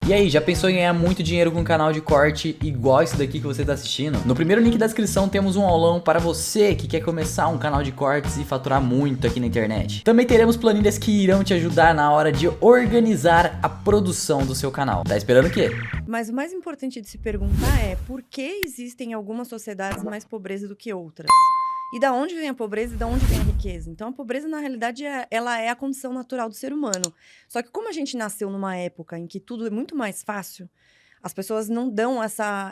E aí, já pensou em ganhar muito dinheiro com um canal de corte igual esse daqui que você está assistindo? No primeiro link da descrição temos um aulão para você que quer começar um canal de cortes e faturar muito aqui na internet. Também teremos planilhas que irão te ajudar na hora de organizar a produção do seu canal. Tá esperando o quê? Mas o mais importante de se perguntar é por que existem algumas sociedades mais pobreza do que outras? E da onde vem a pobreza e da onde vem a riqueza? Então, a pobreza, na realidade, ela é a condição natural do ser humano. Só que como a gente nasceu numa época em que tudo é muito mais fácil, as pessoas não dão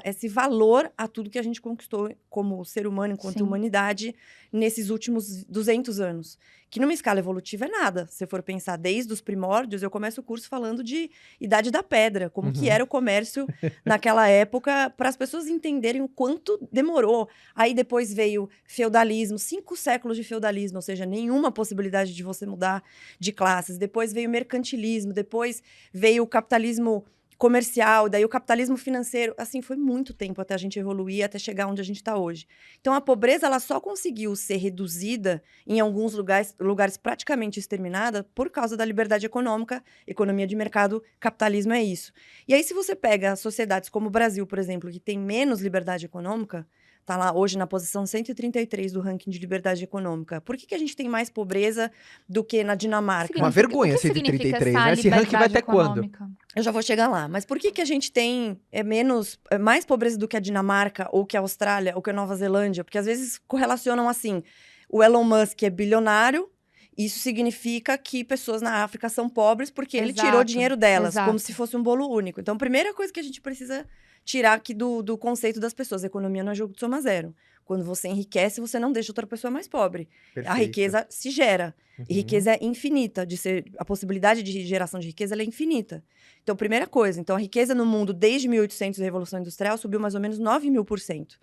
esse valor a tudo que a gente conquistou como ser humano, enquanto humanidade, nesses últimos 200 anos. Que numa escala evolutiva é nada. Se for pensar desde os primórdios, eu começo o curso falando de Idade da Pedra, como que era o comércio naquela época, para as pessoas entenderem o quanto demorou. Aí depois veio feudalismo, 5 séculos de feudalismo, ou seja, nenhuma possibilidade de você mudar de classes. Depois veio mercantilismo, depois veio o capitalismo comercial, daí o capitalismo financeiro, assim, foi muito tempo até a gente evoluir, até chegar onde a gente está hoje. Então, a pobreza, ela só conseguiu ser reduzida em alguns lugares praticamente exterminada por causa da liberdade econômica, economia de mercado, capitalismo é isso. E aí, se você pega sociedades como o Brasil, por exemplo, que tem menos liberdade econômica, está lá hoje na posição 133 do ranking de liberdade econômica. Por que a gente tem mais pobreza do que na Dinamarca? Uma vergonha, 133, né? Esse ranking vai até quando? Eu já vou chegar lá. Mas por que a gente tem mais pobreza do que a Dinamarca, ou que a Austrália, ou que a Nova Zelândia? Porque às vezes correlacionam assim, o Elon Musk é bilionário, isso significa que pessoas na África são pobres porque ele tirou dinheiro delas, como se fosse um bolo único. Então, a primeira coisa que a gente precisa tirar aqui do conceito das pessoas, a economia não é jogo de soma zero. Quando você enriquece, você não deixa outra pessoa mais pobre. Perfeito. A riqueza se gera. E riqueza é infinita. A possibilidade de geração de riqueza ela é infinita. Então, primeira coisa. Então, a riqueza no mundo, desde 1800, a Revolução Industrial, subiu mais ou menos 9.000%.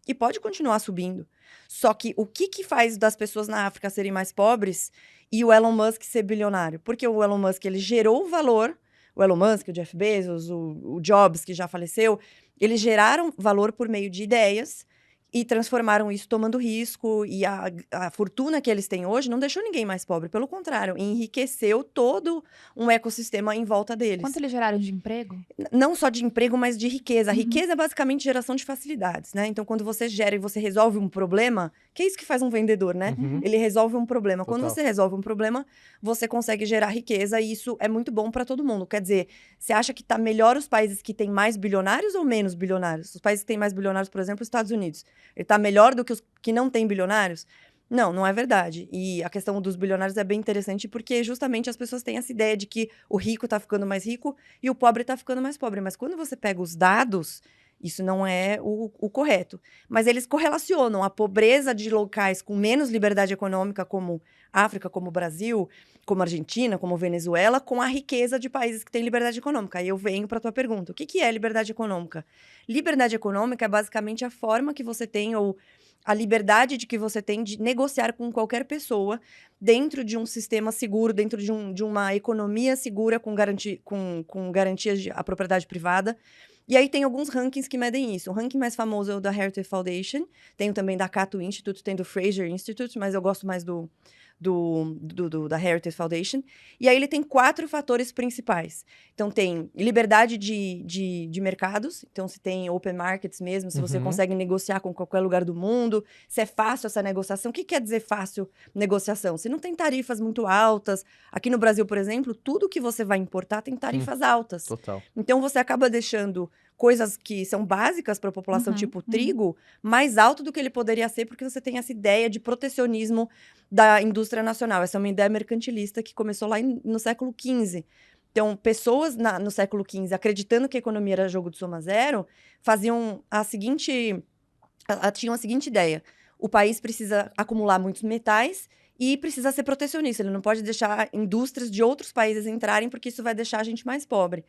E pode continuar subindo. Só que o que faz das pessoas na África serem mais pobres e o Elon Musk ser bilionário? Porque o Elon Musk, ele gerou o valor. O Elon Musk, o Jeff Bezos, o Jobs, que já faleceu, eles geraram valor por meio de ideias e transformaram isso tomando risco. E a fortuna que eles têm hoje não deixou ninguém mais pobre. Pelo contrário, enriqueceu todo um ecossistema em volta deles. Quanto eles geraram de emprego? Não só de emprego, mas de riqueza. A riqueza é basicamente geração de facilidades, né? Então, quando você gera e você resolve um problema, que é isso que faz um vendedor, né? Ele resolve um problema. Total. Quando você resolve um problema, você consegue gerar riqueza e isso é muito bom para todo mundo. Quer dizer, você acha que tá melhor os países que têm mais bilionários ou menos bilionários? Os países que têm mais bilionários, por exemplo, os Estados Unidos. Ele tá melhor do que os que não têm bilionários? Não, não é verdade. E a questão dos bilionários é bem interessante porque justamente as pessoas têm essa ideia de que o rico tá ficando mais rico e o pobre tá ficando mais pobre. Mas quando você pega os dados, isso não é o correto. Mas eles correlacionam a pobreza de locais com menos liberdade econômica, como África, como Brasil, como Argentina, como Venezuela, com a riqueza de países que têm liberdade econômica. Aí eu venho para a tua pergunta. O que é liberdade econômica? Liberdade econômica é basicamente a forma que você tem, ou a liberdade de que você tem de negociar com qualquer pessoa dentro de um sistema seguro, dentro de uma economia segura com garantias à propriedade privada. E aí tem alguns rankings que medem isso. O ranking mais famoso é o da Heritage Foundation, tem também da Cato Institute, tem do Fraser Institute, mas eu gosto mais da Heritage Foundation. E aí ele tem 4 fatores principais. Então tem liberdade de mercados, então se tem open markets mesmo, se você consegue negociar com qualquer lugar do mundo, se é fácil essa negociação. O que quer dizer fácil negociação? Se não tem tarifas muito altas. Aqui no Brasil, por exemplo, tudo que você vai importar tem tarifas altas. Total. Então você acaba deixando coisas que são básicas para a população, tipo trigo, mais alto do que ele poderia ser, porque você tem essa ideia de protecionismo da indústria nacional. Essa é uma ideia mercantilista que começou lá no século XV. Então, pessoas no século XV, acreditando que a economia era jogo de soma zero, tinham a seguinte ideia. O país precisa acumular muitos metais e precisa ser protecionista. Ele não pode deixar indústrias de outros países entrarem, porque isso vai deixar a gente mais pobre.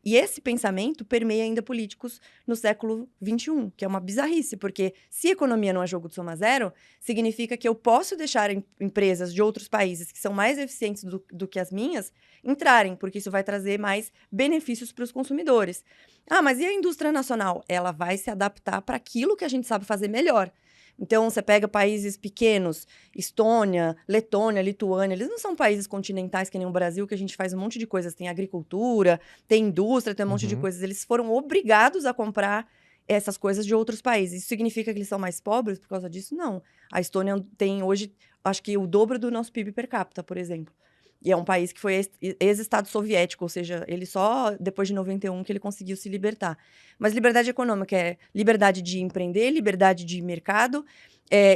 E esse pensamento permeia ainda políticos no século XXI, que é uma bizarrice, porque se economia não é jogo de soma zero, significa que eu posso deixar empresas de outros países que são mais eficientes do que as minhas entrarem, porque isso vai trazer mais benefícios para os consumidores. Ah, mas e a indústria nacional? Ela vai se adaptar para aquilo que a gente sabe fazer melhor. Então, você pega países pequenos, Estônia, Letônia, Lituânia, eles não são países continentais que nem o Brasil, que a gente faz um monte de coisas. Tem agricultura, tem indústria, tem um monte de coisas. Eles foram obrigados a comprar essas coisas de outros países. Isso significa que eles são mais pobres por causa disso? Não. A Estônia tem hoje, acho que o dobro do nosso PIB per capita, por exemplo. E é um país que foi ex-estado soviético, ou seja, ele só depois de 91 que ele conseguiu se libertar. Mas liberdade econômica é liberdade de empreender, liberdade de mercado,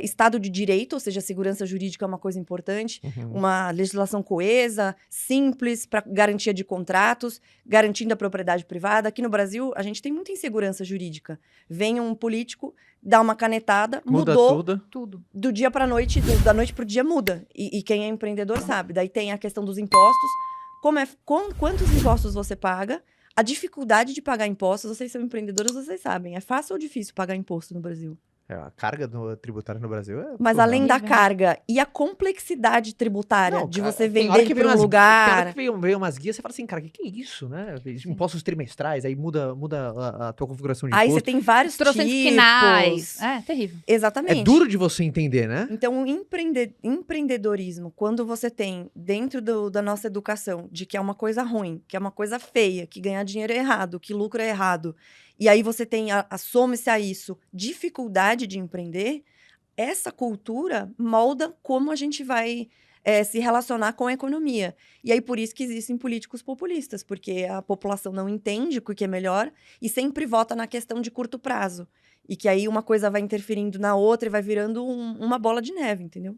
Estado de direito, ou seja, segurança jurídica é uma coisa importante, uma legislação coesa, simples, para garantia de contratos, garantindo a propriedade privada. Aqui no Brasil, a gente tem muita insegurança jurídica. Vem um político, dá uma canetada, mudou tudo. Do dia para a noite, da noite para o dia muda. E quem é empreendedor sabe. Daí tem a questão dos impostos, quantos impostos você paga, a dificuldade de pagar impostos. Vocês são empreendedores, vocês sabem. É fácil ou difícil pagar imposto no Brasil? A carga tributária no Brasil Mas além da carga e a complexidade tributária de você vender para um lugar... Tem hora que vem umas guias, você fala assim, cara, o que é isso, né? Impostos trimestrais, aí muda a tua configuração de imposto. Aí você tem vários tipos. finais. É, terrível. Exatamente. É duro de você entender, né? Então, o empreendedorismo, quando você tem dentro da nossa educação, de que é uma coisa ruim, que é uma coisa feia, que ganhar dinheiro é errado, que lucro é errado, e aí você tem, some-se a isso, dificuldade de empreender, essa cultura molda como a gente vai se relacionar com a economia. E aí, por isso que existem políticos populistas, porque a população não entende o que é melhor e sempre vota na questão de curto prazo. E que aí uma coisa vai interferindo na outra e vai virando uma bola de neve, entendeu?